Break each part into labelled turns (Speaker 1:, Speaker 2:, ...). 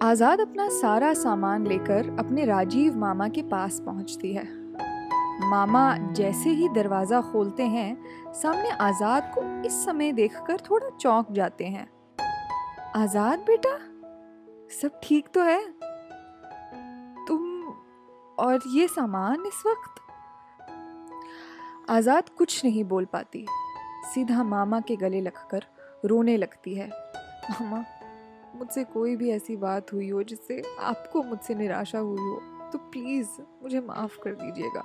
Speaker 1: आज़ाद अपना सारा सामान लेकर अपने राजीव मामा के पास पहुंचती है। मामा जैसे ही दरवाज़ा खोलते हैं, सामने आज़ाद को इस समय देखकर थोड़ा चौंक जाते हैं। आज़ाद बेटा, सब ठीक तो है? तुम और ये सामान इस वक्त? आज़ाद कुछ नहीं बोल पाती, सीधा मामा के गले लगकर रोने लगती है। मामा, मुझसे कोई भी ऐसी बात हुई हो जिससे आपको मुझसे निराशा हुई हो तो प्लीज़ मुझे माफ़ कर दीजिएगा।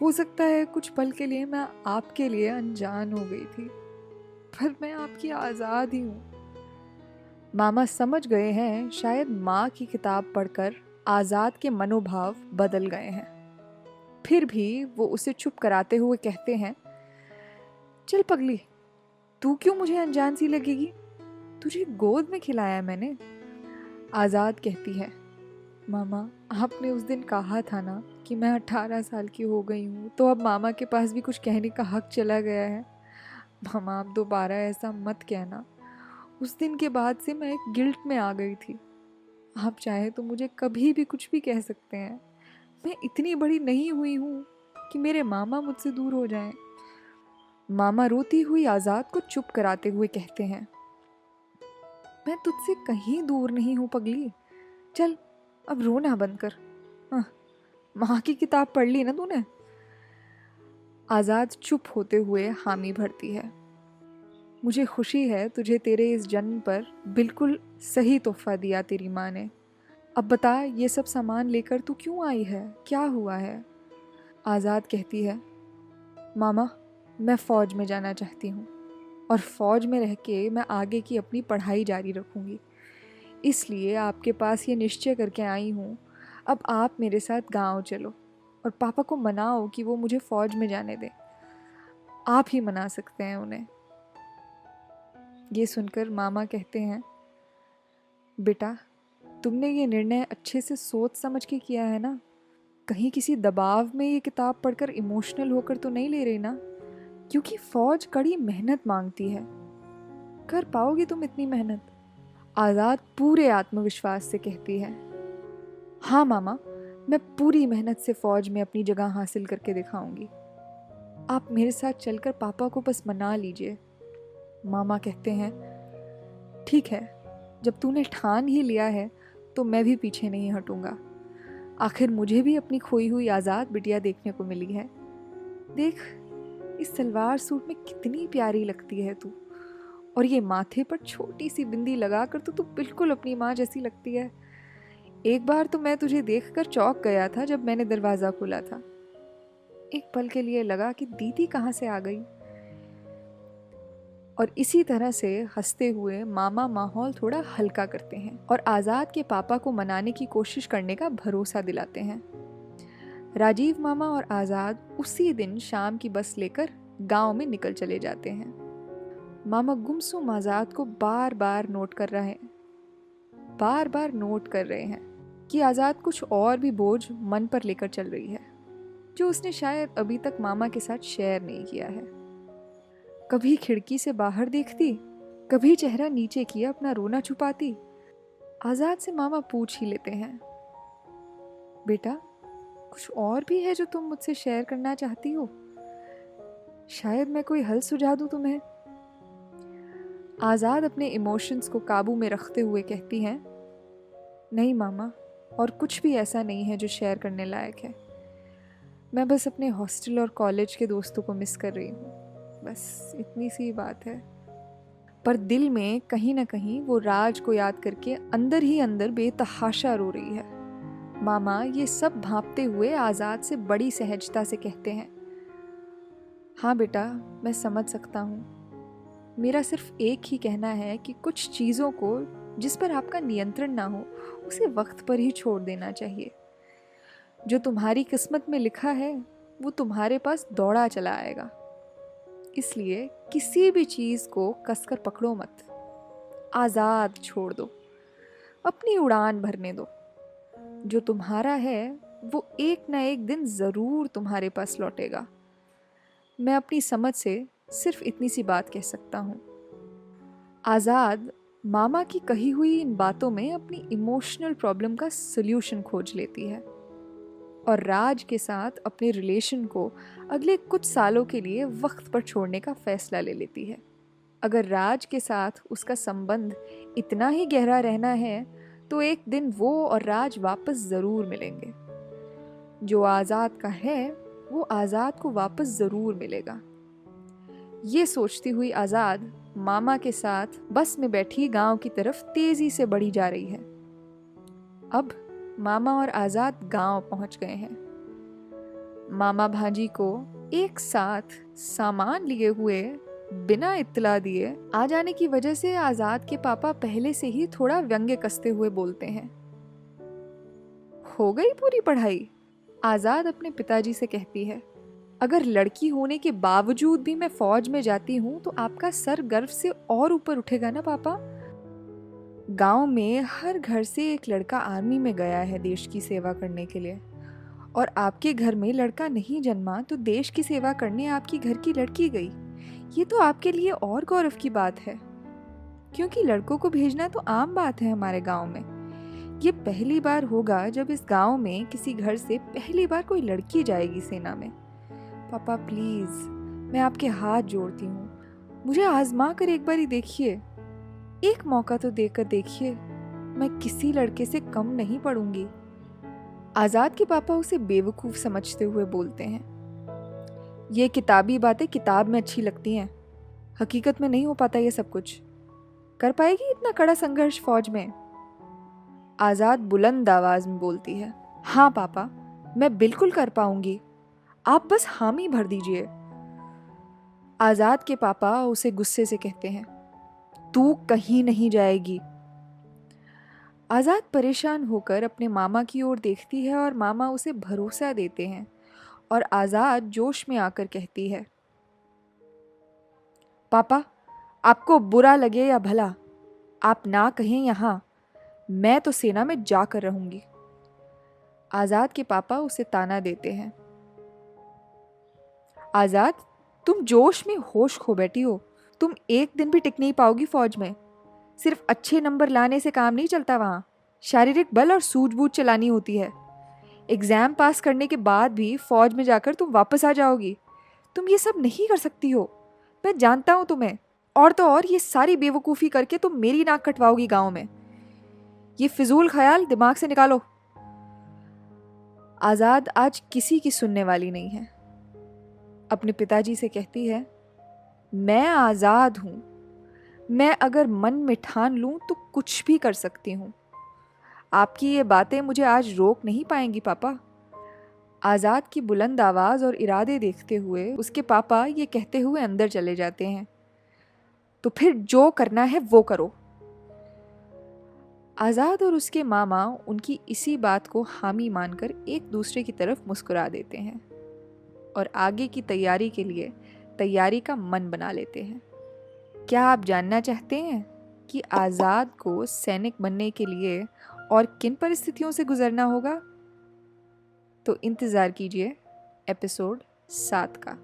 Speaker 1: हो सकता है कुछ पल के लिए मैं आपके लिए अनजान हो गई थी, पर मैं आपकी आज़ाद ही हूँ। मामा समझ गए हैं शायद माँ की किताब पढ़कर आज़ाद के मनोभाव बदल गए हैं। फिर भी वो उसे चुप कराते हुए कहते हैं, चल पगली, तू क्यों मुझे अनजान सी लगेगी? तुझे गोद में खिलाया मैंने। आज़ाद कहती है, मामा, आपने उस दिन कहा था ना कि मैं 18 साल की हो गई हूँ, तो अब मामा के पास भी कुछ कहने का हक चला गया है। मामा, आप दोबारा ऐसा मत कहना। उस दिन के बाद से मैं एक गिल्ट में आ गई थी। आप चाहे तो मुझे कभी भी कुछ भी कह सकते हैं। मैं इतनी बड़ी नहीं हुई हूँ कि मेरे मामा मुझसे दूर हो जाएं। मामा रोती हुई आज़ाद को चुप कराते हुए कहते हैं, मैं तुझसे कहीं दूर नहीं हूँ पगली। चल अब रोना बंद कर। हाँ, माँ की किताब पढ़ ली ना तूने? आज़ाद चुप होते हुए हामी भरती है। मुझे खुशी है तुझे तेरे इस जन्म पर बिल्कुल सही तोहफा दिया तेरी माँ ने। अब बता, ये सब सामान लेकर तू क्यों आई है? क्या हुआ है? आज़ाद कहती है, मामा, मैं फ़ौज में जाना चाहती हूँ और फ़ौज में रह के मैं आगे की अपनी पढ़ाई जारी रखूँगी। इसलिए आपके पास ये निश्चय करके आई हूँ, अब आप मेरे साथ गांव चलो और पापा को मनाओ कि वो मुझे फ़ौज में जाने दें। आप ही मना सकते हैं उन्हें। ये सुनकर मामा कहते हैं, बेटा, तुमने ये निर्णय अच्छे से सोच समझ के किया है ना? कहीं किसी दबाव में ये किताब पढ़कर इमोशनल होकर तो नहीं ले रही ना? क्योंकि फ़ौज कड़ी मेहनत मांगती है। कर पाओगी तुम इतनी मेहनत? आज़ाद पूरे आत्मविश्वास से कहती है, हाँ मामा, मैं पूरी मेहनत से फ़ौज में अपनी जगह हासिल करके दिखाऊंगी। आप मेरे साथ चलकर पापा को बस मना लीजिए। मामा कहते हैं, ठीक है, जब तूने ठान ही लिया है तो मैं भी पीछे नहीं हटूंगा। आखिर मुझे भी अपनी खोई हुई आज़ाद बिटिया देखने को मिली है। देख, इस सलवार सूट में कितनी प्यारी लगती है तू, और ये माथे पर छोटी सी बिंदी लगाकर तो तू बिल्कुल अपनी माँ जैसी लगती है। एक बार तो मैं तुझे देखकर चौंक गया था जब मैंने दरवाज़ा खोला था। एक पल के लिए लगा कि दीदी कहाँ से आ गई। और इसी तरह से हंसते हुए मामा माहौल थोड़ा हल्का करते हैं और आज़ाद के पापा को मनाने की कोशिश करने का भरोसा दिलाते हैं। राजीव मामा और आज़ाद उसी दिन शाम की बस लेकर गांव में निकल चले जाते हैं। मामा गुमसुम आज़ाद को बार बार नोट कर रहे हैं कि आज़ाद कुछ और भी बोझ मन पर लेकर चल रही है, जो उसने शायद अभी तक मामा के साथ शेयर नहीं किया है। कभी खिड़की से बाहर देखती, कभी चेहरा नीचे किए अपना रोना छुपाती। आज़ाद से मामा पूछ ही लेते हैं, बेटा, कुछ और भी है जो तुम मुझसे शेयर करना चाहती हो? शायद मैं कोई हल सुझा दूं तुम्हें। आज़ाद अपने इमोशंस को काबू में रखते हुए कहती हैं, नहीं मामा, और कुछ भी ऐसा नहीं है जो शेयर करने लायक है। मैं बस अपने हॉस्टल और कॉलेज के दोस्तों को मिस कर रही हूँ, बस इतनी सी बात है। पर दिल में कहीं ना कहीं वो राज को याद करके अंदर ही अंदर बेतहाशा रो रही है। मामा ये सब भांपते हुए आज़ाद से बड़ी सहजता से कहते हैं, हाँ बेटा, मैं समझ सकता हूँ। मेरा सिर्फ एक ही कहना है कि कुछ चीज़ों को जिस पर आपका नियंत्रण ना हो, उसे वक्त पर ही छोड़ देना चाहिए। जो तुम्हारी किस्मत में लिखा है वो तुम्हारे पास दौड़ा चला आएगा। इसलिए किसी भी चीज़ को कसकर पकड़ो मत, आज़ाद छोड़ दो, अपनी उड़ान भरने दो। जो तुम्हारा है वो एक ना एक दिन ज़रूर तुम्हारे पास लौटेगा। मैं अपनी समझ से सिर्फ इतनी सी बात कह सकता हूँ। आज़ाद मामा की कही हुई इन बातों में अपनी इमोशनल प्रॉब्लम का सल्यूशन खोज लेती है और राज के साथ अपने रिलेशन को अगले कुछ सालों के लिए वक्त पर छोड़ने का फैसला ले लेती है। अगर राज के साथ उसका संबंध इतना ही गहरा रहना है तो एक दिन वो और राज वापस ज़रूर मिलेंगे। जो आज़ाद का है वो आज़ाद को वापस ज़रूर मिलेगा। ये सोचती हुई आज़ाद मामा के साथ बस में बैठी गांव की तरफ तेज़ी से बढ़ी जा रही है। अब मामा और आज़ाद गांव पहुंच गए हैं। मामा भांजी को एक साथ सामान लिए हुए बिना इत्तला दिए आ जाने की वजह से आज़ाद के पापा पहले से ही थोड़ा व्यंग्य कसते हुए बोलते हैं। हो गई पूरी पढ़ाई? आज़ाद अपने पिताजी से कहती है। अगर लड़की होने के बावजूद भी मैं फौज में जाती हूँ तो आपका सर गर्व से और ऊपर उठेगा ना पापा। गांव में हर घर से एक लड़का आर्मी में गया है देश की सेवा करने के लिए, और आपके घर में लड़का नहीं जन्मा तो देश की सेवा करने आपकी घर की लड़की गई। ये तो आपके लिए और गौरव की बात है, क्योंकि लड़कों को भेजना तो आम बात है हमारे गांव में। ये पहली बार होगा जब इस गांव में किसी घर से पहली बार कोई लड़की जाएगी सेना में। पापा प्लीज, मैं आपके हाथ जोड़ती हूँ, मुझे आजमा कर एक बार ही देखिए, एक मौका तो देकर देखिए, मैं किसी लड़के से कम नहीं पड़ूंगी। आज़ाद के पापा उसे बेवकूफ़ समझते हुए बोलते हैं। ये किताबी बातें किताब में अच्छी लगती हैं, हकीकत में नहीं हो पाता ये सब कुछ। कर पाएगी इतना कड़ा संघर्ष फौज में? आज़ाद बुलंद आवाज में बोलती है। हाँ पापा, मैं बिल्कुल कर पाऊंगी, आप बस हामी भर दीजिए। आज़ाद के पापा उसे गुस्से से कहते हैं, तू कहीं नहीं जाएगी। आज़ाद परेशान होकर अपने मामा की ओर देखती है और मामा उसे भरोसा देते हैं और आज़ाद जोश में आकर कहती है, पापा आपको बुरा लगे या भला, आप ना कहें यहाँ, मैं तो सेना में जाकर रहूंगी। आज़ाद के पापा उसे ताना देते हैं। आज़ाद, तुम जोश में होश खो बैठी हो, तुम एक दिन भी टिक नहीं पाओगी फौज में। सिर्फ अच्छे नंबर लाने से काम नहीं चलता, वहाँ शारीरिक बल और सूझबूझ चलानी होती है। एग्ज़ाम पास करने के बाद भी फौज में जाकर तुम वापस आ जाओगी। तुम ये सब नहीं कर सकती हो, मैं जानता हूँ तुम्हें। और तो और ये सारी बेवकूफ़ी करके तुम मेरी नाक कटवाओगी गाँव में। ये फिजूल ख्याल दिमाग से निकालो। आज़ाद आज किसी की सुनने वाली नहीं है। अपने पिताजी से कहती है, मैं आज़ाद हूँ, मैं अगर मन में ठान लूँ तो कुछ भी कर सकती हूँ। आपकी ये बातें मुझे आज रोक नहीं पाएंगी पापा। आज़ाद की बुलंद आवाज़ और इरादे देखते हुए उसके पापा ये कहते हुए अंदर चले जाते हैं, तो फिर जो करना है वो करो। आज़ाद और उसके मामा उनकी इसी बात को हामी मानकर एक दूसरे की तरफ मुस्कुरा देते हैं और आगे की तैयारी के लिए तैयारी का मन बना लेते हैं। क्या आप जानना चाहते हैं कि आज़ाद को सैनिक बनने के लिए और किन परिस्थितियों से गुजरना होगा? तो इंतज़ार कीजिए एपिसोड 7 का।